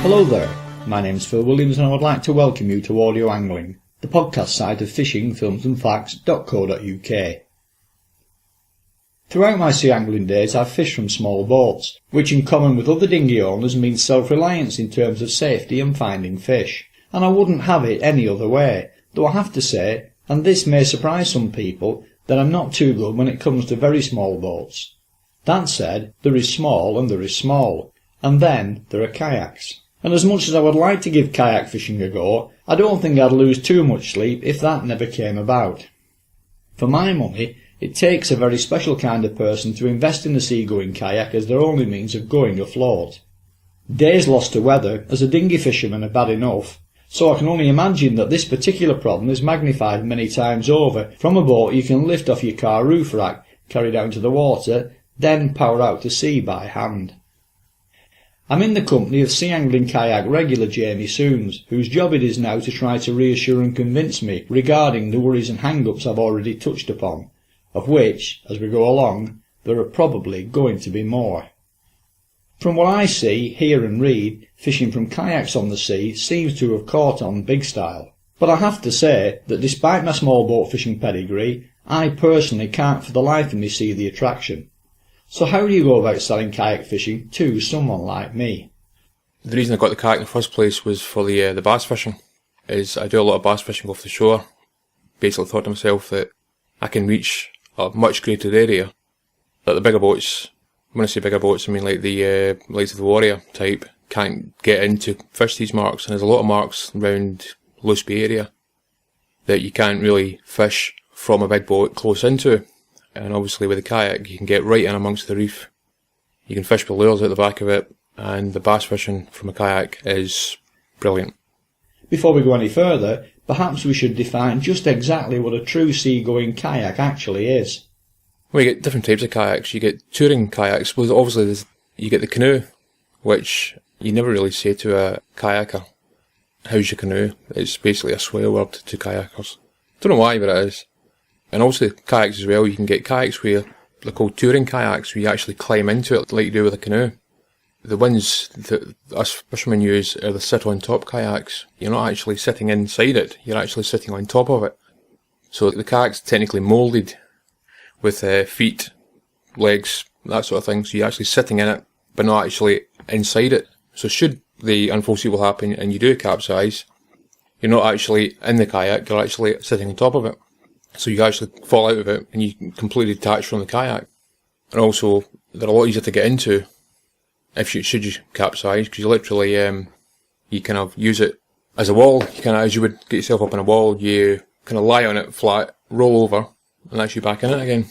Hello there, my name's Phil Williams and I would like to welcome you to Audio Angling, the podcast site of fishingfilmsandfacts.co.uk. Throughout my sea angling days I've fished from small boats, which in common with other dinghy owners means self-reliance in terms of safety and finding fish, and I wouldn't have it any other way, though I have to say, and this may surprise some people, that I'm not too good when it comes to very small boats. That said, there is small and there is small, and then there are kayaks. And as much as I would like to give kayak fishing a go, I don't think I'd lose too much sleep if that never came about. For my money, it takes a very special kind of person to invest in a seagoing kayak as their only means of going afloat. Days lost to weather as a dinghy fisherman are bad enough, so I can only imagine that this particular problem is magnified many times over from a boat you can lift off your car roof rack, carry down to the water, then power out to sea by hand. I'm in the company of sea angling kayak regular Jamie Sooms, whose job it is now to try to reassure and convince me regarding the worries and hang-ups I've already touched upon, of which, as we go along, there are probably going to be more. From what I see, hear and read, fishing from kayaks on the sea seems to have caught on big style. But I have to say that despite my small boat fishing pedigree, I personally can't for the life of me see the attraction. So how do you go about selling kayak fishing to someone like me? The reason I got the kayak in the first place was for the bass fishing. I do a lot of bass fishing off the shore. Basically thought to myself that I can reach a much greater area. That the bigger boats, when I say bigger boats I mean like the likes of the Warrior type, can't get in to fish these marks, and there's a lot of marks around Lusby area that you can't really fish from a big boat close into. And obviously with the kayak you can get right in amongst the reef. You can fish with lures out the back of it, and the bass fishing from a kayak is brilliant. Before we go any further, perhaps we should define just exactly what a true sea-going kayak actually is. Well, you get different types of kayaks. You get touring kayaks. Well, obviously you get the canoe, which you never really say to a kayaker, how's your canoe? It's basically a swear word to kayakers. Don't know why, but it is. And also kayaks as well, you can get kayaks where they're called touring kayaks, where you actually climb into it like you do with a canoe. The ones that us fishermen use are the sit-on-top kayaks. You're not actually sitting inside it, you're actually sitting on top of it. So the kayak's technically moulded with feet, legs, that sort of thing, so you're actually sitting in it, but not actually inside it. So should the unforeseeable happen and you do capsize, you're not actually in the kayak, you're actually sitting on top of it. So you actually fall out of it and you completely detach from the kayak. And also, they're a lot easier to get into should you capsize, because you literally, you kind of use it as a wall. You kind of, as you would get yourself up on a wall, you kind of lie on it flat, roll over, and that's you back in it again.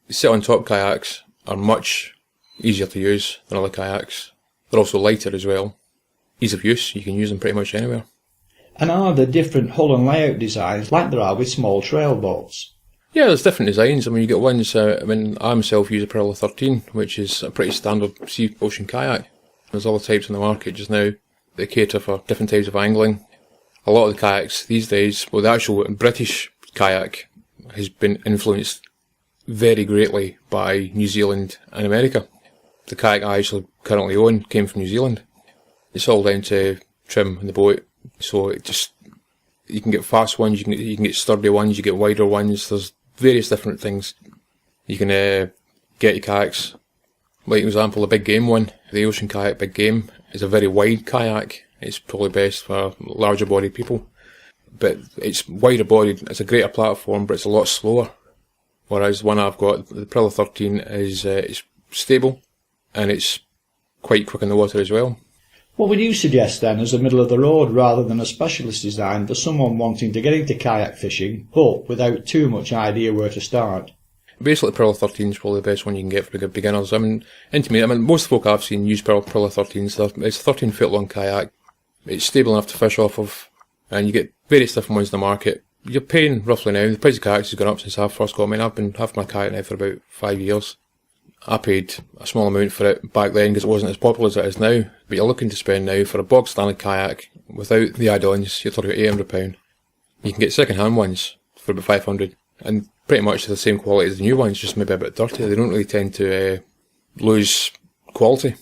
Sit-on-top kayaks are much easier to use than other kayaks. They're also lighter as well. Ease of use, you can use them pretty much anywhere. And are there different hull and layout designs like there are with small trail boats? Yeah, there's different designs. I mean, you get ones, I myself use a Perla 13, which is a pretty standard sea ocean kayak. There's all the types on the market just now that cater for different types of angling. A lot of the kayaks these days, well, the actual British kayak has been influenced very greatly by New Zealand and America. The kayak I actually currently own came from New Zealand. It's all down to trim in the boat. So you can get fast ones, you can get sturdy ones, you get wider ones. There's various different things. You can get your kayaks. Like, for example, the big game one, the Ocean Kayak Big Game, is a very wide kayak. It's probably best for larger bodied people. But it's wider bodied, it's a greater platform, but it's a lot slower. Whereas the one I've got, the Perla 13, is it's stable and it's quite quick in the water as well. What would you suggest then as a middle of the road rather than a specialist design for someone wanting to get into kayak fishing but without too much idea where to start? Basically, Perla 13 is probably the best one you can get for beginners. Most folk I've seen use Perla 13s. It's a 13 foot long kayak. It's stable enough to fish off of, and you get various different ones in the market. You're paying roughly now, the price of kayaks has gone up since I first got mine. I've been having my kayak now for about 5 years. I paid a small amount for it back then because it wasn't as popular as it is now, but you're looking to spend now for a bog standard kayak without the add-ons, you're talking about £800. You can get second-hand ones for about £500, and pretty much the same quality as the new ones, just maybe a bit dirty. They don't really tend to lose quality.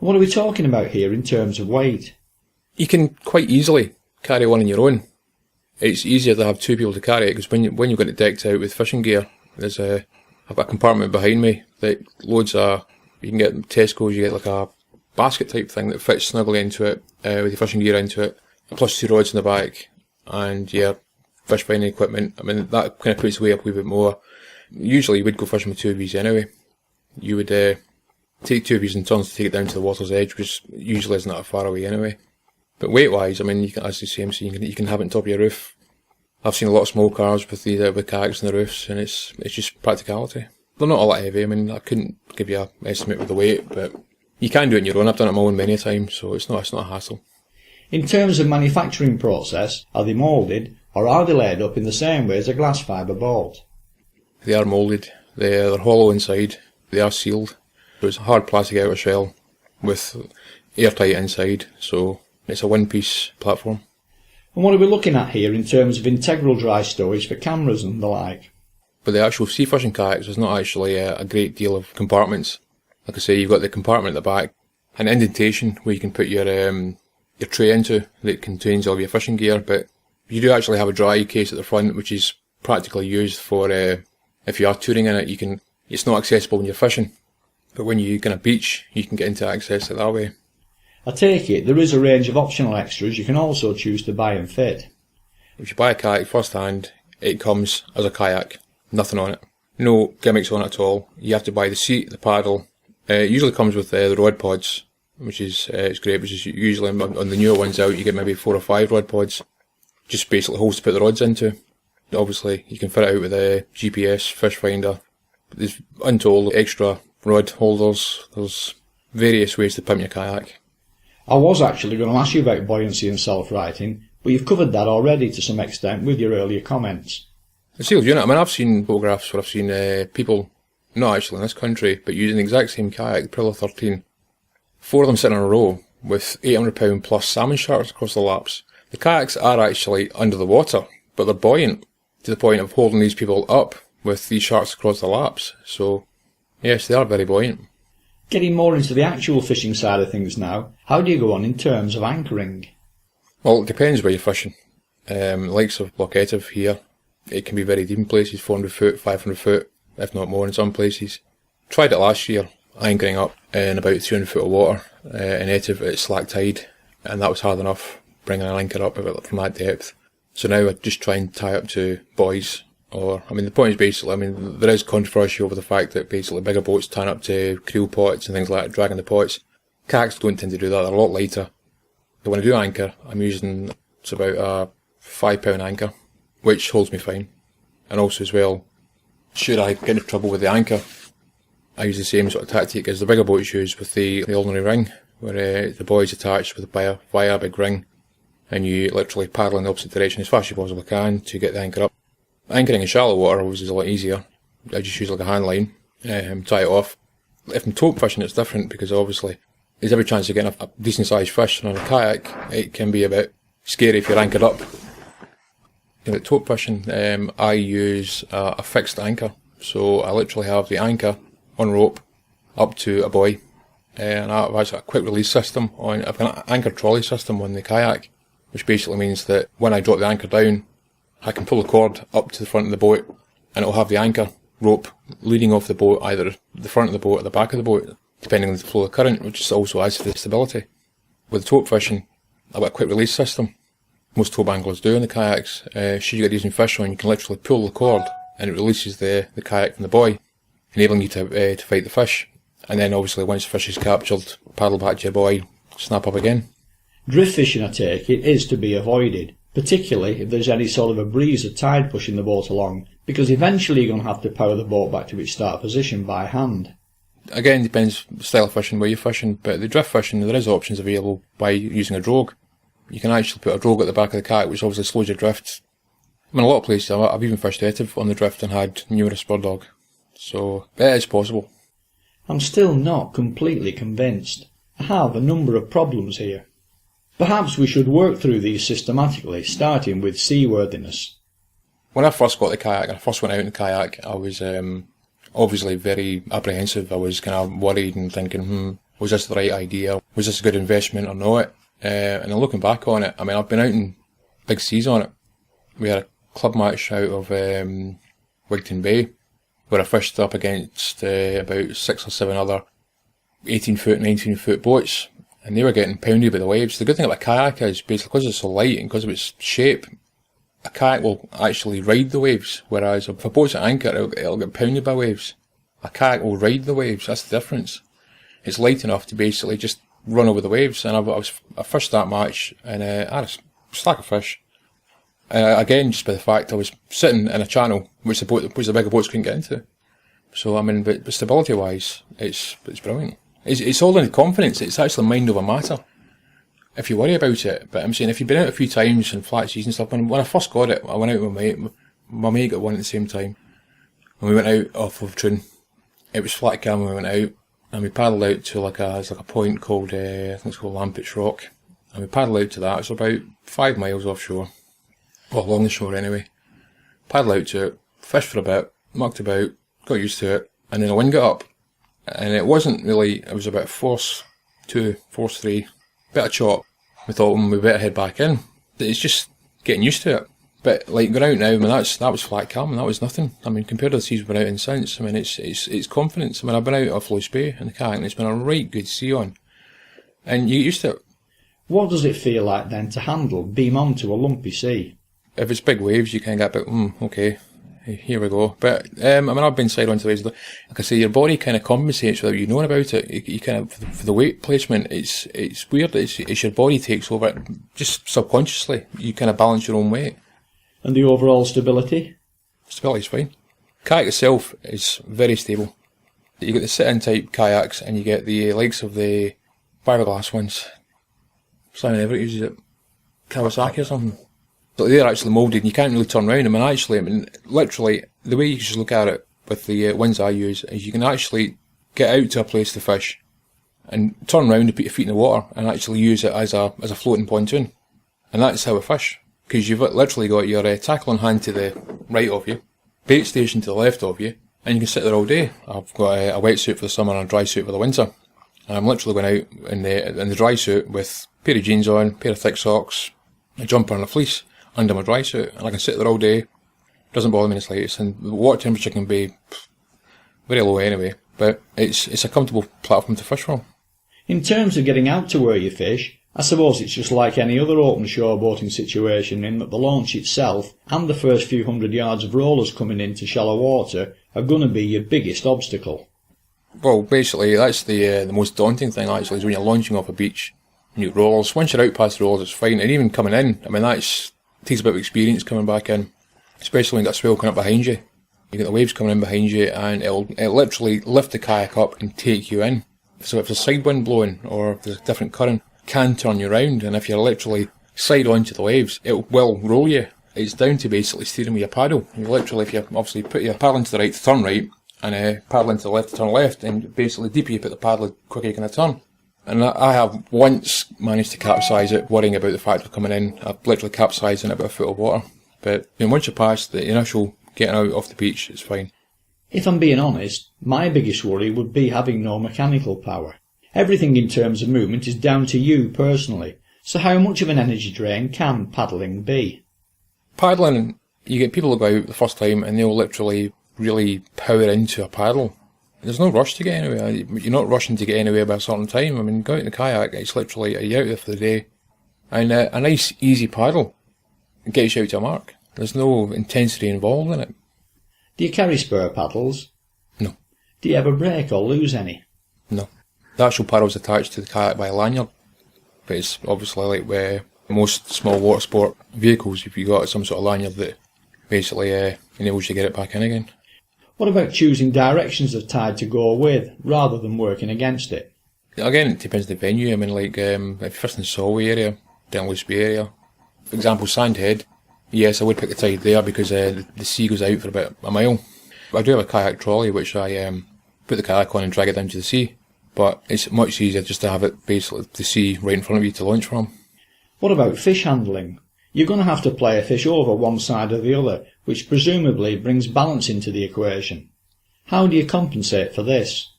What are we talking about here in terms of weight? You can quite easily carry one on your own. It's easier to have two people to carry it, because when you've got it decked out with fishing gear, I've got a compartment behind me that loads you can get Tesco's, you get like a basket type thing that fits snugly into it, with your fishing gear into it, plus two rods in the back, and your fish finding equipment. I mean, that kind of puts the weight up a wee bit more. Usually you would go fishing with two of these anyway. You would take two of these in turns to take it down to the water's edge, which usually isn't that far away anyway. But weight-wise, I mean, you can, as the CMC, you can have it on top of your roof. I've seen a lot of small cars with kayaks on the roofs, and it's just practicality. They're not all that heavy. I mean, I couldn't give you an estimate with the weight, but you can do it on your own. I've done it on my own many times, so it's not a hassle. In terms of manufacturing process, are they moulded, or are they laid up in the same way as a glass fibre boat? They are moulded. They're hollow inside. They are sealed. So it's a hard plastic outer shell with airtight inside, so it's a one-piece platform. And what are we looking at here in terms of integral dry storage for cameras and the like? But the actual sea fishing kayaks, there's not actually a great deal of compartments. Like I say, you've got the compartment at the back, an indentation where you can put your tray into that contains all your fishing gear, but you do actually have a dry case at the front, which is practically used for if you are touring in it. It's not accessible when you're fishing, but when you kind of beach, you can get into access it that way. I take it there is a range of optional extras you can also choose to buy and fit. If you buy a kayak first hand, it comes as a kayak, nothing on it. No gimmicks on it at all. You have to buy the seat, the paddle. It usually comes with the rod pods, which is it's great, which is usually on the newer ones out, you get maybe 4 or 5 rod pods. Just basically holes to put the rods into. Obviously, you can fit it out with a GPS, fish finder. There's untold extra rod holders. There's various ways to pimp your kayak. I was actually going to ask you about buoyancy and self-righting, but you've covered that already to some extent with your earlier comments. The sealed unit, I mean, I've seen photographs where I've seen people, not actually in this country, but using the exact same kayak, the Prilla 13, 4 of them sitting in a row with 800-pound plus salmon sharks across the laps. The kayaks are actually under the water, but they're buoyant to the point of holding these people up with these sharks across the laps. So, yes, they are very buoyant. Getting more into the actual fishing side of things now, how do you go on in terms of anchoring? Well, it depends where you're fishing. Likes of Lochetive here, it can be very deep in places, 400 foot, 500 foot, if not more in some places. Tried it last year, anchoring up in about 300 foot of water in Etive at slack tide, and that was hard enough, bringing an anchor up from that depth. So now I just try and tie up to buoys. The point is basically, there is controversy over the fact that basically bigger boats tie up to creel pots and things like that, dragging the pots. Kayaks don't tend to do that, they're a lot lighter. But when I do anchor, I'm using, it's about a 5-pound anchor, which holds me fine. And also as well, should I get into trouble with the anchor, I use the same sort of tactic as the bigger boats use with the ordinary ring, where the buoy's attached via a big ring, and you literally paddle in the opposite direction as fast as you possibly can to get the anchor up. Anchoring in shallow water is a lot easier. I just use like a hand line, tie it off. If I'm tope fishing, it's different because obviously there's every chance of getting a decent sized fish, and on a kayak it can be a bit scary if you're anchored up. At tope fishing, I use a fixed anchor, so I literally have the anchor on rope up to a buoy, and I've actually got a quick release system I've got an anchor trolley system on the kayak, which basically means that when I drop the anchor down, I can pull the cord up to the front of the boat, and it'll have the anchor rope leading off the boat, either the front of the boat or the back of the boat, depending on the flow of current, which also adds to the stability. With tope fishing, I've got a quick release system. Most tope anglers do in the kayaks. Should you get using fish on, you can literally pull the cord, and it releases the kayak from the buoy, enabling you to fight the fish. And then obviously once the fish is captured, paddle back to your buoy, snap up again. Drift fishing, I take it, is to be avoided, particularly if there's any sort of a breeze or tide pushing the boat along, because eventually you're going to have to power the boat back to its start position by hand. Again, depends the style of fishing, where you're fishing, but the drift fishing, there is options available by using a drogue. You can actually put a drogue at the back of the kayak, which obviously slows your drift. A lot of places, I've even fished Etive on the drift and had numerous spur dog. So, it is possible. I'm still not completely convinced. I have a number of problems here. Perhaps we should work through these systematically, starting with seaworthiness. When I first got the kayak, and I first went out in the kayak, I was obviously very apprehensive. I was kind of worried and thinking, was this the right idea? Was this a good investment or not? And then looking back on it, I mean, I've been out in big seas on it. We had a club match out of Wigton Bay, where I fished up against about 6 or 7 other 18-foot, 19-foot boats, and they were getting pounded by the waves. The good thing about a kayak is, basically, because it's so light and because of its shape, a kayak will actually ride the waves, whereas if a boat's at anchor, it'll get pounded by waves. A kayak will ride the waves, that's the difference. It's light enough to basically just run over the waves, and I fished that match, and I had a stack of fish. Again, just by the fact I was sitting in a channel which the bigger boats couldn't get into. So, I mean, but stability-wise, it's brilliant. It's all in the confidence. It's actually mind over matter, if you worry about it. But I'm saying, if you've been out a few times in flat seas and stuff, when I first got it, I went out with my mate. My mate got one at the same time. And we went out off of Troon. It was flat cam when we went out, and we paddled out to there's a point called, I think it's called Lampitch Rock. And we paddled out to that. It's about 5 miles offshore. Well, along the shore anyway. Paddled out to it, fished for a bit, mucked about, got used to it, and then the wind got up. And it wasn't really, it was about force 2, force 3, bit of chop. We thought, we better head back in. It's just getting used to it. But like going out now, I mean, that was flat calm, and that was nothing. I mean, compared to the seas we've been out in since, I mean, it's confidence. I mean, I've been out off Lois Bay in the kayak, and it's been a right good sea on. And you get used to it. What does it feel like then to handle, beam onto a lumpy sea? If it's big waves, you kind of get a bit, okay, here we go. But, I mean, I've been side on to waves. Like I say, your body kind of compensates without you knowing about it. You kind of, for the weight placement, it's weird. It's your body takes over it, just subconsciously. You kind of balance your own weight. And the overall stability? Stability's fine. Kayak itself is very stable. You get the sit-in type kayaks, and you get the likes of the fiberglass ones. Simon Everett uses it. Kawasaki or something. So they're actually moulded, and you can't really turn around them. And literally, the way you just look at it with the ones I use is you can actually get out to a place to fish and turn around and put your feet in the water and actually use it as a floating pontoon. And that's how I fish. Because you've literally got your tackle in hand to the right of you, bait station to the left of you, and you can sit there all day. I've got a wetsuit for the summer and a dry suit for the winter. And I'm literally going out in the dry suit with a pair of jeans on, pair of thick socks, a jumper and a fleece under my dry suit, and I can sit there all day. Doesn't bother me in the slightest, and the water temperature can be very low anyway, but it's a comfortable platform to fish from. In terms of getting out to where you fish, I suppose it's just like any other open shore boating situation, in that the launch itself and the first few hundred yards of rollers coming into shallow water are going to be your biggest obstacle. Well, basically, that's the most daunting thing actually, is when you're launching off a beach and you get rollers. Once you're out past the rollers, it's fine, and even coming in, I mean, it takes a bit of experience coming back in, especially when you've got a swell coming up behind you. You get the waves coming in behind you, and it'll literally lift the kayak up and take you in. So if there's a side wind blowing, or if there's a different current, it can turn you around, and if you're literally side on to the waves, it will roll you. It's down to basically steering with your paddle. You literally, if you obviously put your paddle into the right to turn right, and paddle into the left to turn left, and basically the deeper you put the paddle, the quicker you can turn. And I have once managed to capsize it, worrying about the fact of coming in. I've literally capsized in about a foot of water. But once you're past the initial getting out off the beach, it's fine. If I'm being honest, my biggest worry would be having no mechanical power. Everything in terms of movement is down to you personally, so how much of an energy drain can paddling be? Paddling, you get people that go out the first time and they'll literally really power into a paddle. There's no rush to get anywhere. You're not rushing to get anywhere by a certain time. I mean, go out in the kayak, it's literally, you're out there for the day. And a nice, easy paddle gets you out to a mark. There's no intensity involved in it. Do you carry spare paddles? No. Do you ever break or lose any? No. The actual paddle's attached to the kayak by a lanyard. But it's obviously like where most small water sport vehicles, if you've got some sort of lanyard that basically enables you to get it back in again. What about choosing directions of tide to go with, rather than working against it? Again, it depends on the venue. I mean, like, if you're first in the Solway area, down Lois Bay area, for example, Sandhead, yes, I would pick the tide there because the sea goes out for about a mile. I do have a kayak trolley, which I put the kayak on and drag it down to the sea, but it's much easier just to have it basically the sea right in front of you to launch from. What about fish handling? You're going to have to play a fish over one side or the other, which presumably brings balance into the equation. How do you compensate for this?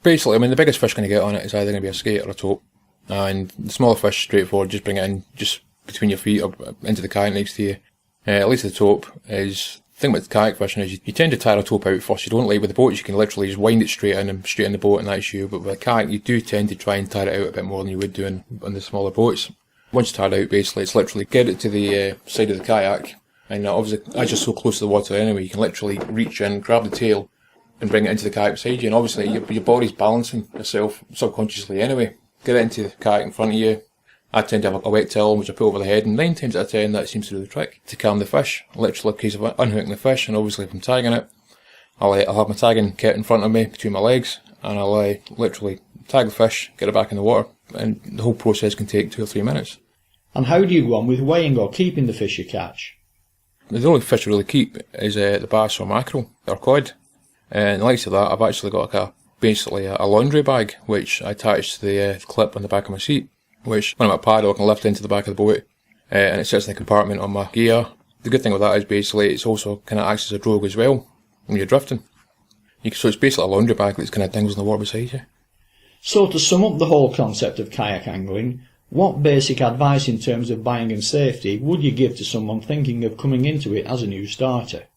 Basically, I mean, the biggest fish going to get on it is either going to be a skate or a tope. And the smaller fish, straightforward, just bring it in just between your feet or into the kayak next to you. At least the tope is... The thing with kayak fishing is you tend to tire a tope out first. You don't, like with the boats, you can literally just wind it straight in and straight in the boat and that's you. But with a kayak, you do tend to try and tire it out a bit more than you would do on the smaller boats. Once you tire it out, basically, it's literally get it to the side of the kayak. And obviously, as you're so close to the water anyway, you can literally reach in, grab the tail and bring it into the kayak beside you. And obviously, your body's balancing itself subconsciously anyway. Get it into the kayak in front of you. I tend to have a wet towel which I put over the head, and 9 times out of 10 that seems to do the trick to calm the fish. Literally a case of unhooking the fish, and obviously if I'm tagging it, I'll have my tagging kit in front of me between my legs, and I'll literally tag the fish, get it back in the water, and the whole process can take 2 or 3 minutes. And how do you go on with weighing or keeping the fish you catch? The only fish I really keep is the bass or mackerel or cod, and like to that, I've actually got basically a laundry bag which I attach to the clip on the back of my seat, which when I'm at paddle I can lift into the back of the boat, and it sits in the compartment on my gear. The good thing with that is basically it's also kind of acts as a drogue as well when you're drifting. So it's basically a laundry bag that's kind of dangles in the water beside you. So to sum up the whole concept of kayak angling, what basic advice in terms of buying and safety would you give to someone thinking of coming into it as a new starter?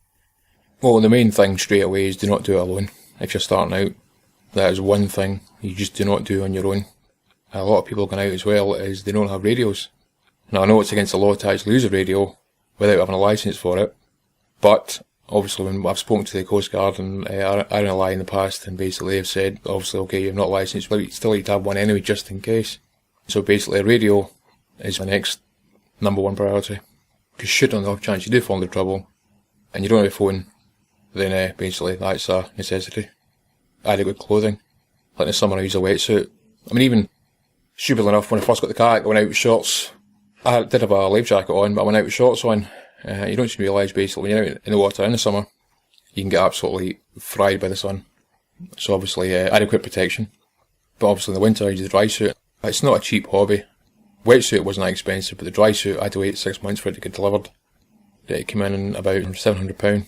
Well, the main thing straight away is do not do it alone. If you're starting out, that is one thing you just do not do on your own. A lot of people going out as well is they don't have radios. Now I know it's against the law to actually use a radio without having a licence for it, but obviously when I've spoken to the Coast Guard and RNLI in the past, and basically they've said, obviously okay, you're not licensed, but you still need to have one anyway just in case. So basically a radio is the next number one priority. Because should on the off chance you do fall into trouble and you don't have a phone, then basically that's a necessity. Adequate clothing. Like this summer I use a wetsuit. I mean, even stupidly enough, when I first got the kayak, I went out with shorts. I did have a life jacket on, but I went out with shorts on. You don't realise basically when you're out in the water in the summer, you can get absolutely fried by the sun. So obviously adequate protection. But obviously in the winter I use the dry suit. It's not a cheap hobby. Wetsuit wasn't that expensive, but the dry suit I had to wait 6 months for it to get delivered. It came in about £700.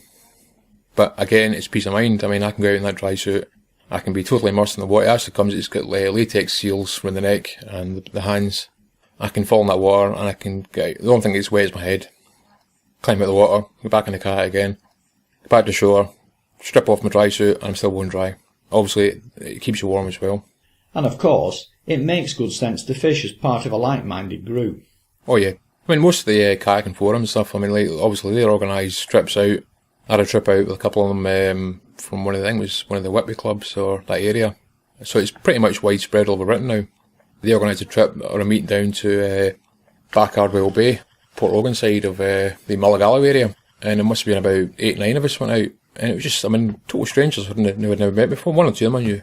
But again, it's peace of mind. I mean, I can go out in that dry suit. I can be totally immersed in the water. It actually it's got latex seals around the neck and the hands. I can fall in that water and I can get out. The only thing that gets wet is my head. Climb out of the water, go back in the kayak again, go back to shore, strip off my dry suit and I'm still bone dry. Obviously, it keeps you warm as well. And of course, it makes good sense to fish as part of a like-minded group. Oh yeah. I mean, most of the kayaking forums and stuff, I mean, like, obviously they organise trips out. I had a trip out with a couple of them from one of the Whitby clubs or that area. So it's pretty much widespread all over Britain now. They organised a trip or a meet down to Backardwell Bay, Port Logan side of the Mulligallow area. And there must have been about 8-9 of us went out. And it was just, I mean, total strangers who I'd never met before. One or two of them I knew.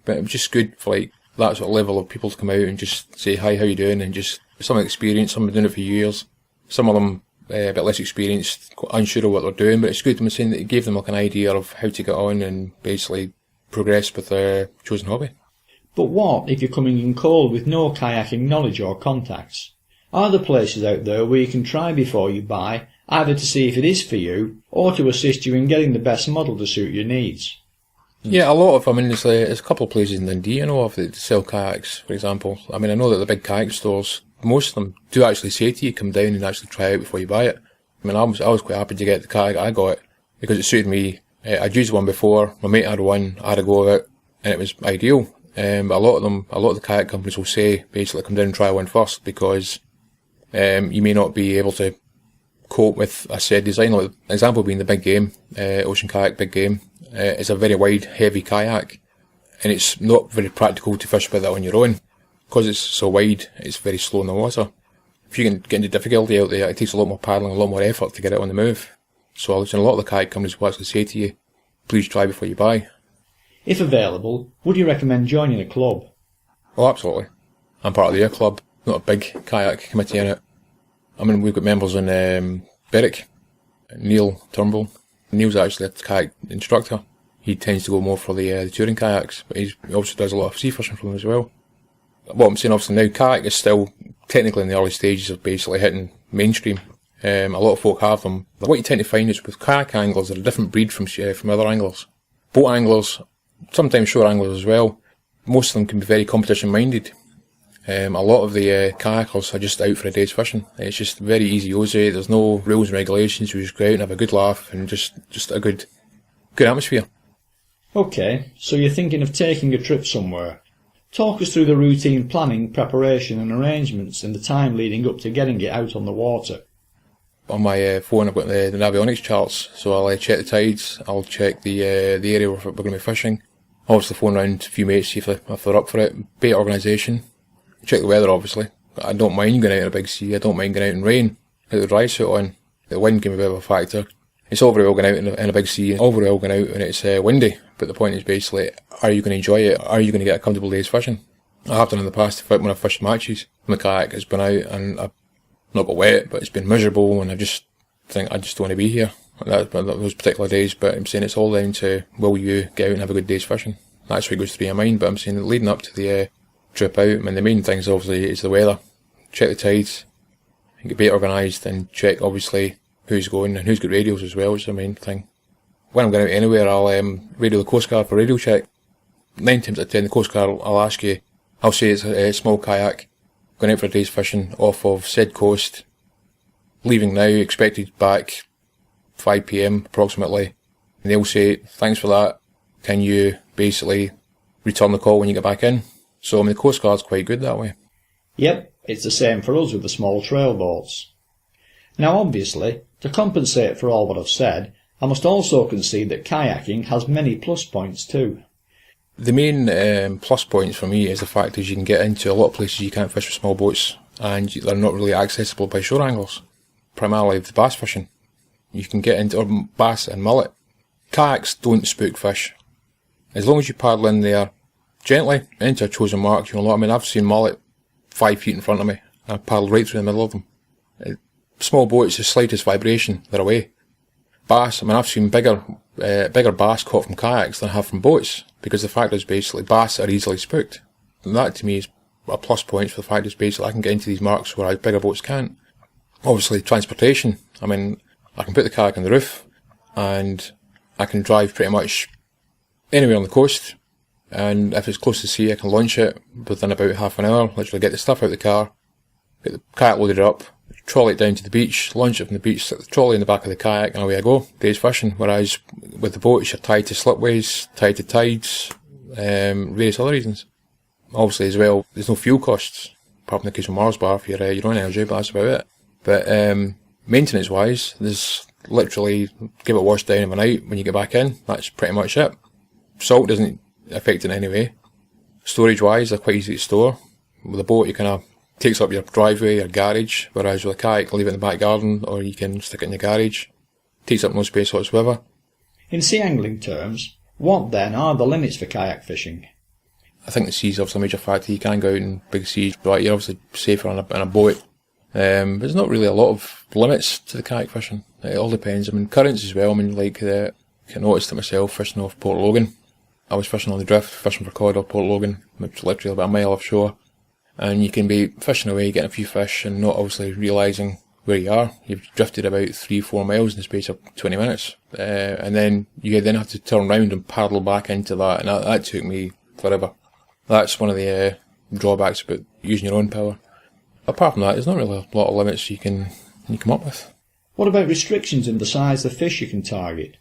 But it was just good for like that sort of level of people to come out and just say, hi, how you doing? And just some experience, some have been doing it for years. Some of them a bit less experienced, unsure of what they're doing, but it's good. I'm saying that it gave them like an idea of how to get on and basically progress with their chosen hobby. But what if you're coming in cold with no kayaking knowledge or contacts? Are there places out there where you can try before you buy, either to see if it is for you, or to assist you in getting the best model to suit your needs? Yeah, a lot of, I mean, there's a couple of places in Dundee I know of that sell kayaks, for example. I mean, I know that the big kayak stores, most of them do actually say to you, come down and actually try it before you buy it. I mean, I was quite happy to get the kayak I got because it suited me. I'd used one before, my mate had one, I had a go of it, and it was ideal. But a lot of the kayak companies will say, basically, come down and try one first because you may not be able to cope with a said design. Like, an example being the Big Game, Ocean Kayak Big Game. It's a very wide, heavy kayak, and it's not very practical to fish with it on your own. Because it's so wide, it's very slow in the water. If you can get into difficulty out there, it takes a lot more paddling, a lot more effort to get it on the move. So a lot of the kayak companies will actually say to you, please try before you buy. If available, would you recommend joining a club? Oh, absolutely. I'm part of the Air Club, not a big kayak committee in it. I mean, we've got members in Berwick, Neil Turnbull. Neil's actually a kayak instructor. He tends to go more for the touring kayaks, but he also does a lot of sea fishing for them as well. What I'm saying, obviously, now kayak is still technically in the early stages of basically hitting mainstream. A lot of folk have them. But what you tend to find is with kayak anglers, they're a different breed from other anglers. Boat anglers, sometimes shore anglers as well, most of them can be very competition-minded. A lot of the kayakers are just out for a day's fishing. It's just very easy, easy. There's no rules and regulations. We just go out and have a good laugh and just a good atmosphere. OK, so you're thinking of taking a trip somewhere. Talk us through the routine planning, preparation and arrangements and the time leading up to getting it out on the water. On my phone I've got the navionics charts, so I'll check the tides, I'll check the area where we're going to be fishing. Obviously phone around a few mates, see if they're up for it. Bait organisation. Check the weather obviously. I don't mind going out in a big sea, I don't mind going out in rain. Get the dry suit on. The wind can be a bit of a factor. It's all very well going out in a big sea, all very well going out when it's windy, but the point is basically, are you going to enjoy it? Are you going to get a comfortable day's fishing? I have done in the past when I've fished matches. My kayak has been out and I've not got wet, but it's been miserable and I just think I just don't want to be here. Those particular days, but I'm saying it's all down to, will you get out and have a good day's fishing? That's what goes through your mind, but I'm saying leading up to the trip out, I mean the main thing is obviously is the weather. Check the tides, get bait organised and check obviously who's going and who's got radios as well is the main thing. When I'm going out anywhere, I'll radio the Coast Guard for radio check. 9 times out of 10 the Coast Guard will ask you, I'll say it's a small kayak, going out for a day's fishing off of said coast, leaving now, expected back 5 PM approximately, and they'll say, thanks for that, can you basically return the call when you get back in? So I mean the Coast Guard's quite good that way. Yep, it's the same for us with the small trail boats. Now obviously, to compensate for all what I've said, I must also concede that kayaking has many plus points too. The main plus points for me is the fact is you can get into a lot of places you can't fish with small boats and they're not really accessible by shore anglers. Primarily the bass fishing. You can get into bass and mullet. Kayaks don't spook fish. As long as you paddle in there gently into a chosen mark, you'll know what I mean. I've seen mullet 5 feet in front of me and I've paddled right through the middle of them. Small boats, the slightest vibration, they're away. Bass, I mean I've seen bigger bass caught from kayaks than I have from boats, because the fact is basically bass are easily spooked. And that to me is a plus point for the fact is basically I can get into these marks where bigger boats can't. Obviously transportation, I mean I can put the kayak on the roof and I can drive pretty much anywhere on the coast, and if it's close to sea I can launch it within about half an hour, literally get the stuff out of the car, get the kayak loaded up, trolley it down to the beach, launch it from the beach, stick the trolley in the back of the kayak and away I go, day's fishing. Whereas with the boats you're tied to slipways, tied to tides, various other reasons. Obviously as well, there's no fuel costs, apart from the case of Mars bar for your own energy, but that's about it. But maintenance wise, there's literally give it a wash down overnight when you get back in, that's pretty much it. Salt doesn't affect it in any way. Storage wise, they're quite easy to store. With a boat you kind of takes up your driveway, your garage, whereas with a kayak you can leave it in the back garden or you can stick it in the garage. Takes up no space whatsoever. In sea angling terms, what then are the limits for kayak fishing? I think the sea's obviously a major factor. You can go out in big seas, but you're obviously safer on a boat. There's not really a lot of limits to the kayak fishing. It all depends. I mean, currents as well. I mean, like, I noticed it myself fishing off Port Logan. I was fishing on the drift, fishing for cod off Port Logan, which is literally about a mile offshore. And you can be fishing away, getting a few fish, and not obviously realising where you are. You've drifted about 3-4 miles in the space of 20 minutes. And then you then have to turn round and paddle back into that, and that took me forever. That's one of the drawbacks about using your own power. Apart from that, there's not really a lot of limits you can come up with. What about restrictions in the size of fish you can target?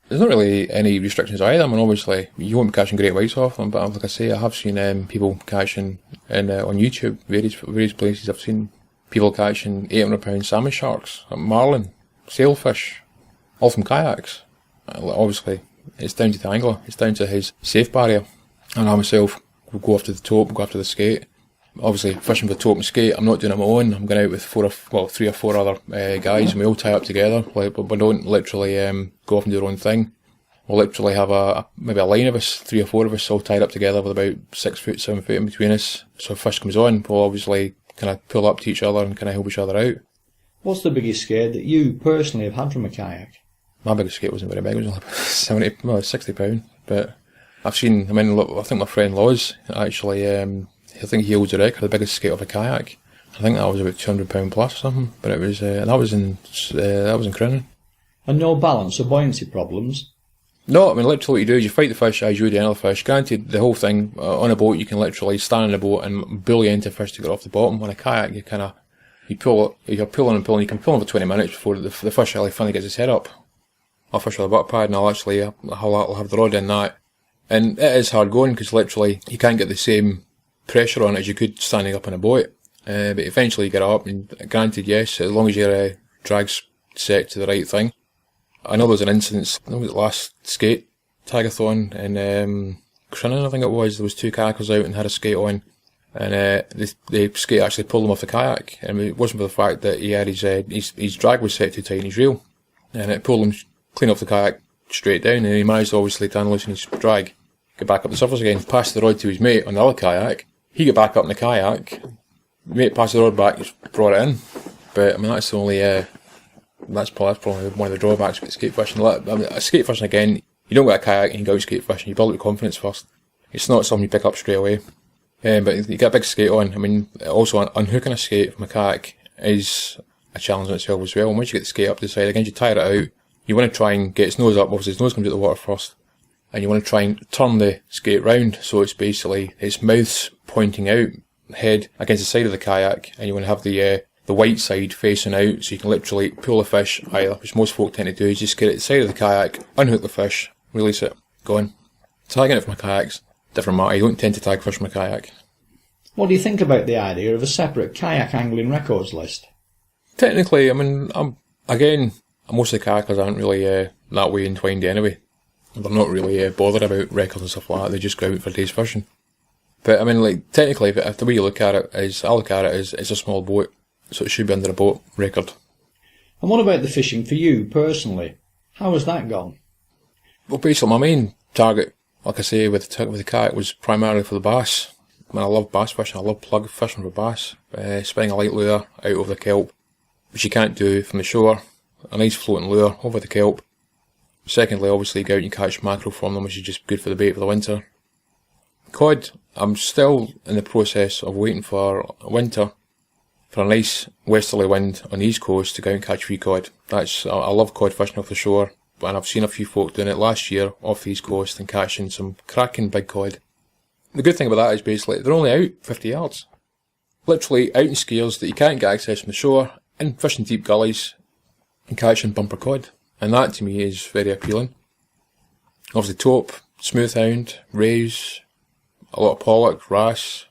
There's not really any restrictions either. I mean, obviously, you won't be catching great whites off them, but like I say, I have seen people catching on YouTube, various places. I've seen people catching 800-pound salmon sharks, marlin, sailfish, all from kayaks. Obviously, it's down to the angler. It's down to his safe barrier. And I myself will go after the tope, go after the skate. Obviously, fishing for tope and skate, I'm not doing it on my own. I'm going out with 3 or 4 other guys, and we all tie up together. Like, we don't literally go off and do our own thing. We'll literally have maybe a line of us, 3 or 4 of us, all tied up together with about 6 foot, 7 foot in between us. So if fish comes on, we'll obviously kind of pull up to each other and kind of help each other out. What's the biggest skate that you personally have had from a kayak? My biggest skate wasn't very big, it was only 60 pound. But I've seen, I think my friend Loz actually, I think he holds the record, the biggest skate of a kayak. I think that was about £200 plus or something, but it was that was in Crinan. And no balance or buoyancy problems? No, I mean, literally what you do is you fight the fish as you would any other fish. Granted, the whole thing, on a boat, you can literally stand in a boat and bully into fish to get off the bottom. On a kayak, you're pulling and pulling, you can pull them for 20 minutes before the fish really finally gets its head up. I'll fish with a butter pad and I'll have the rod in that. And it is hard going because literally you can't get the same pressure on it as you could standing up in a boat. But eventually you get up, and granted, yes, as long as your drag's set to the right thing. I know there was an instance, I think it was last skate tagathon in Crinan, I think it was. There was 2 kayakers out and had a skate on, and the skate actually pulled him off the kayak, and it wasn't for the fact that he had his drag was set too tight in his reel, and it pulled him clean off the kayak straight down, and he managed obviously to unloosen his drag, get back up the surface again, pass the rod to his mate on the other kayak. He got back up in the kayak, mate passed the rod back, just brought it in. But I mean, that's the only that's probably one of the drawbacks with skate fishing. I mean, skate fishing again, you don't get a kayak and you go out skate fishing, you build up confidence first. It's not something you pick up straight away. But you get a big skate on. I mean, also unhooking a skate from a kayak is a challenge in itself as well. And once you get the skate up to the side, again, you tire it out. You want to try and get its nose up, obviously its nose comes out of the water first. And you want to try and turn the skate round, so it's basically, its mouth's pointing out, head against the side of the kayak, and you want to have the white side facing out, so you can literally pull the fish either, which most folk tend to do, is just get it to the side of the kayak, unhook the fish, release it, go on. Tagging it from a kayak's different matter. You don't tend to tag fish from a kayak. What do you think about the idea of a separate kayak angling records list? Technically, I mean, most of the kayakers aren't really that way entwined anyway. They're not really bothered about records and stuff like that, they just go out for days fishing. But I mean, like, technically, if the way you look at it is, I look at it as, it's a small boat, so it should be under a boat record. And what about the fishing for you, personally? How has that gone? Well, basically, my main target, like I say, with the kayak was primarily for the bass. I mean, I love bass fishing, I love plug fishing for bass. Spinning a light lure out over the kelp, which you can't do from the shore. A nice floating lure over the kelp. Secondly, obviously, you go out and catch mackerel from them, which is just good for the bait for the winter. Cod, I'm still in the process of waiting for winter, for a nice westerly wind on the east coast to go out and catch wee cod. I love cod fishing off the shore, and I've seen a few folk doing it last year off the east coast and catching some cracking big cod. The good thing about that is basically they're only out 50 yards. Literally out in scales that you can't get access from the shore, and fishing deep gullies and catching bumper cod. And that to me is very appealing. Obviously taupe, smoothhound, rays, a lot of pollock, wrasse.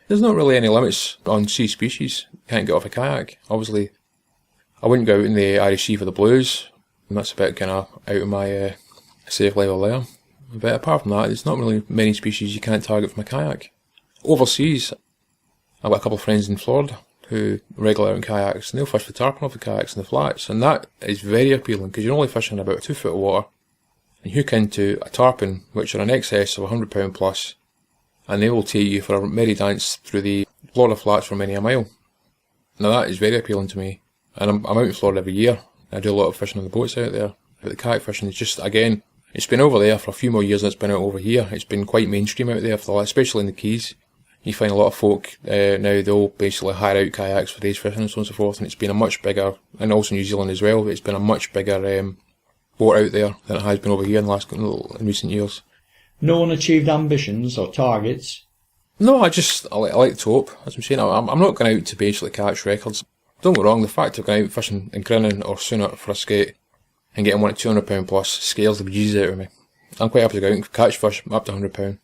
There's not really any limits on sea species. You can't get off a kayak. Obviously, I wouldn't go out in the Irish Sea for the blues, and that's a bit kind of out of my safe level there. But apart from that, there's not really many species you can't target from a kayak. Overseas, I've got a couple of friends in Florida who regularly out in kayaks, and they'll fish the tarpon off the kayaks in the flats, and that is very appealing because you're only fishing about 2 foot of water, and you hook into a tarpon which are in excess of £100 plus, and they will take you for a merry dance through the Florida flats for many a mile. Now that is very appealing to me, and I'm out in Florida every year. I do a lot of fishing on the boats out there, but the kayak fishing is just, again, it's been over there for a few more years than it's been out over here. It's been quite mainstream out there, especially in the Keys. You find a lot of folk now, they'll basically hire out kayaks for days fishing and so on and so forth, and it's been a much bigger, and also New Zealand as well, it's been a much bigger sport out there than it has been over here in recent years. No unachieved ambitions or targets? No, I like taupe, as I'm saying. I'm not going out to basically catch records. Don't get me wrong, the fact of going out fishing in Crinan or Soonert for a skate and getting one at £200 plus scares the bejesus out of me. I'm quite happy to go out and catch fish up to £100.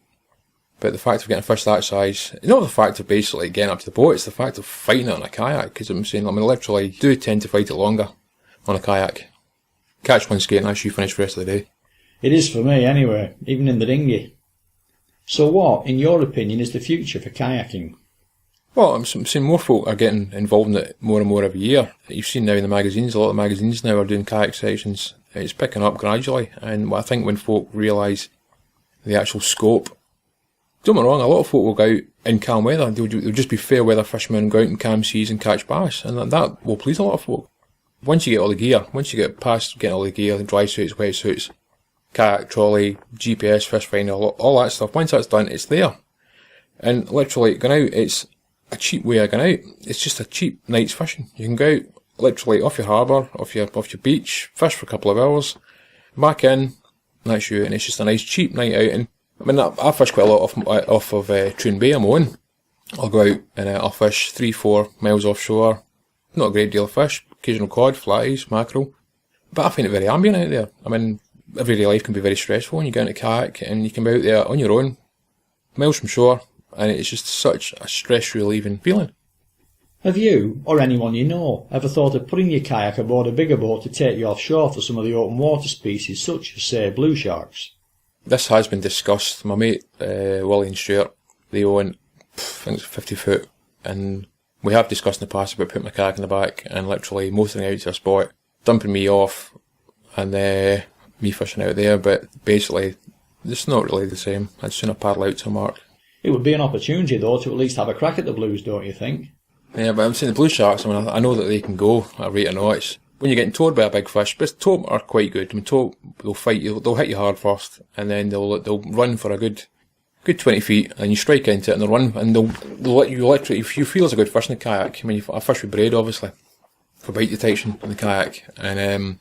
But the fact of getting a fish that size, it's not the fact of basically getting up to the boat, it's the fact of fighting it on a kayak, because I'm saying, I mean, literally do tend to fight it longer on a kayak. Catch one skate and actually finish the rest of the day. It is for me anyway, even in the dinghy. So what, in your opinion, is the future for kayaking? Well, I'm seeing more folk are getting involved in it more and more every year. You've seen now in the magazines, a lot of magazines now are doing kayak sessions. It's picking up gradually, and I think when folk realise the actual scope, don't get me wrong, a lot of folk will go out in calm weather. They'll just be fair weather fishermen, go out in calm seas and catch bass, and that will please a lot of folk. Once you get all the gear, once you get past getting all the gear, the dry suits, wet suits, kayak, trolley, GPS, fish finder, all that stuff, once that's done, it's there. And literally, going out, it's a cheap way of going out. It's just a cheap night's fishing. You can go out, literally, off your harbour, off your beach, fish for a couple of hours, back in, That's you, and it's just a nice cheap night out. And I mean, I fish quite a lot off of Troon Bay. I'm on. I'll go out and I'll fish 3-4 miles offshore. Not a great deal of fish, occasional cod, flies, mackerel. But I find it very ambient out there. I mean, everyday life can be very stressful when you get into kayak and you can be out there on your own, miles from shore, and it's just such a stress relieving feeling. Have you, or anyone you know, ever thought of putting your kayak aboard a bigger boat to take you offshore for some of the open water species such as, say, blue sharks? This has been discussed. My mate, Willie and Stuart, they own, I think it's 50 foot, and we have discussed in the past about putting my kayak in the back and literally motoring out to a spot, dumping me off, and me fishing out there, but basically, it's not really the same. I'd sooner paddle out to a mark. It would be an opportunity, though, to at least have a crack at the blues, don't you think? Yeah, but I'm saying the blue sharks, I mean, I know that they can go at a rate of knots. When you're getting towed by a big fish, but tow are quite good. I mean, tow, they'll fight you, they'll hit you hard first, and then they'll run for a good 20 feet, and you strike into it, and they'll run, and they'll let you literally, if you feel it's a good fish in the kayak, I mean, I fish with braid, obviously, for bite detection in the kayak, and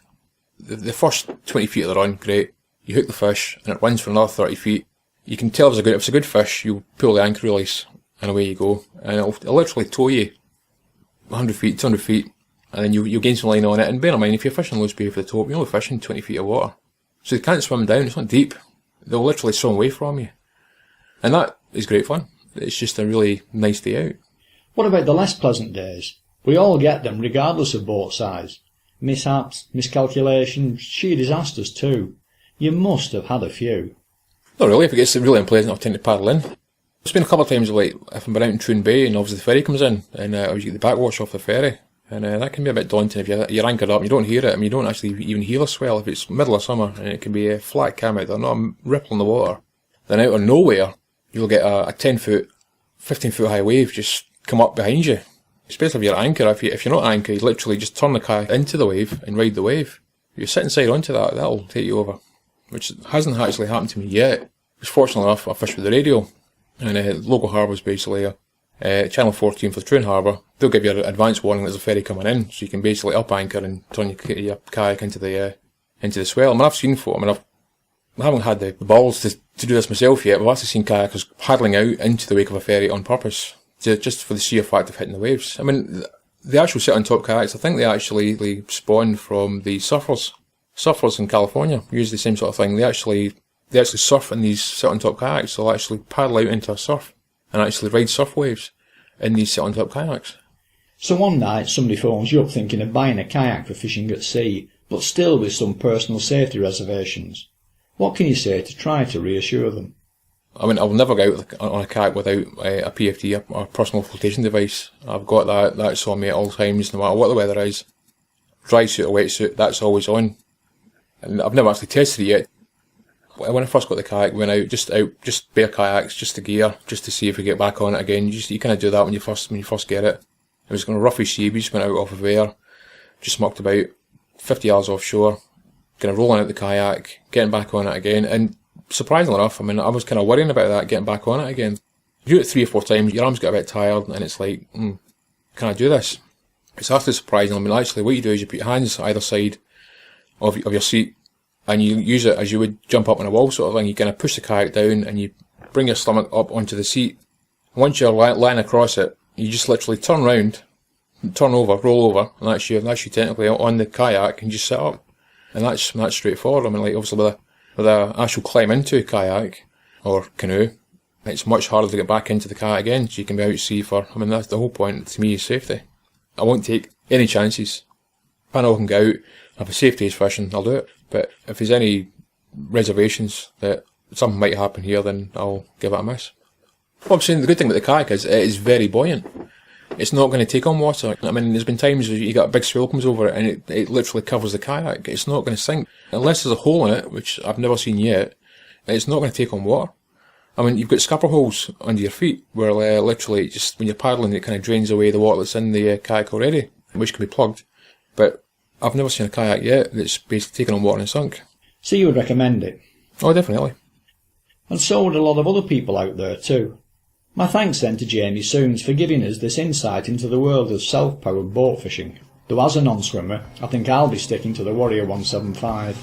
the first 20 feet of the run, great. You hook the fish, and it runs for another 30 feet. You can tell if it's a good fish, you'll pull the anchor release, and away you go, and it'll literally tow you 100 feet, 200 feet, and then you'll gain some line on it. And bear in mind, if you're fishing low speed for the top, you're only fishing 20 feet of water. So they can't swim down, it's not deep. They'll literally swim away from you. And that is great fun. It's just a really nice day out. What about the less pleasant days? We all get them, regardless of boat size. Mishaps, miscalculations, sheer disasters too. You must have had a few. Not really. If it gets really unpleasant, I'll tend to paddle in. It's been a couple of times, like, if I'm out in Troon Bay and obviously the ferry comes in, and you get the backwash off the ferry, and that can be a bit daunting if you're anchored up and you don't hear it. I mean, you don't actually even hear a swell if it's middle of summer, and it can be a flat cam out there, not a ripple in the water. Then out of nowhere, you'll get a 10 foot, 15 foot high wave just come up behind you. Especially if you're anchored. If you're not anchored, you literally just turn the kayak into the wave and ride the wave. If you're sitting side onto that, that'll take you over. Which hasn't actually happened to me yet. Because fortunately enough, I fish with the radio. And local harbours basically, Channel 14 for the Troon Harbour, they'll give you an advance warning there's a ferry coming in, so you can basically up anchor and turn your kayak into the swell. I mean, I've seen folk, I haven't had the balls to do this myself yet, but I've actually seen kayakers paddling out into the wake of a ferry on purpose, just for the sheer fact of hitting the waves. I mean, the actual sit-on-top kayaks, I think they actually spawned from the surfers. Surfers in California use the same sort of thing. They actually surf in these sit-on-top kayaks. They'll actually paddle out into a surf and actually ride surf waves in these sit-on-top kayaks. So one night somebody phones you up thinking of buying a kayak for fishing at sea, but still with some personal safety reservations. What can you say to try to reassure them? I mean, I'll never go out on a kayak without a PFD, a personal flotation device. I've got that's on me at all times, no matter what the weather is. Dry suit or wetsuit, that's always on. And I've never actually tested it yet. When I first got the kayak, we went out, just bare kayaks, just the gear, just to see if we get back on it again. You kind of do that when you first get it. It was going to roughy sea, we just went out off of air, just mucked about, 50 yards offshore, kind of rolling out the kayak, getting back on it again, and surprisingly enough, I mean, I was kind of worrying about that, getting back on it again. You do it 3 or 4 times, your arms get a bit tired, and it's like, can I do this? It's actually surprising. I mean, actually, what you do is you put your hands either side of your seat, and you use it as you would jump up on a wall sort of thing. You kind of push the kayak down, and you bring your stomach up onto the seat. Once you're lying across it, you just literally turn round, turn over, roll over, and that's you technically on the kayak, and just sit up. And that's straightforward. I mean, like, obviously with a actual climb into a kayak or canoe, it's much harder to get back into the kayak again, so you can be out at sea for, I mean, that's the whole point to me, is safety. I won't take any chances. If I know I can go out, if a safety is fishing, I'll do it. But if there's any reservations that something might happen here, then I'll give it a miss. Well, I'm saying the good thing about the kayak is it is very buoyant. It's not going to take on water. I mean, there's been times where you got a big swell comes over it and it literally covers the kayak. It's not going to sink. Unless there's a hole in it, which I've never seen yet, it's not going to take on water. I mean, you've got scupper holes under your feet where literally just when you're paddling, it kind of drains away the water that's in the kayak already, which can be plugged. But I've never seen a kayak yet that's basically taken on water and sunk. So you would recommend it? Oh, definitely. And so would a lot of other people out there too. My thanks then to Jamie Soons for giving us this insight into the world of self-powered boat fishing. Though as a non-swimmer, I think I'll be sticking to the Warrior 175.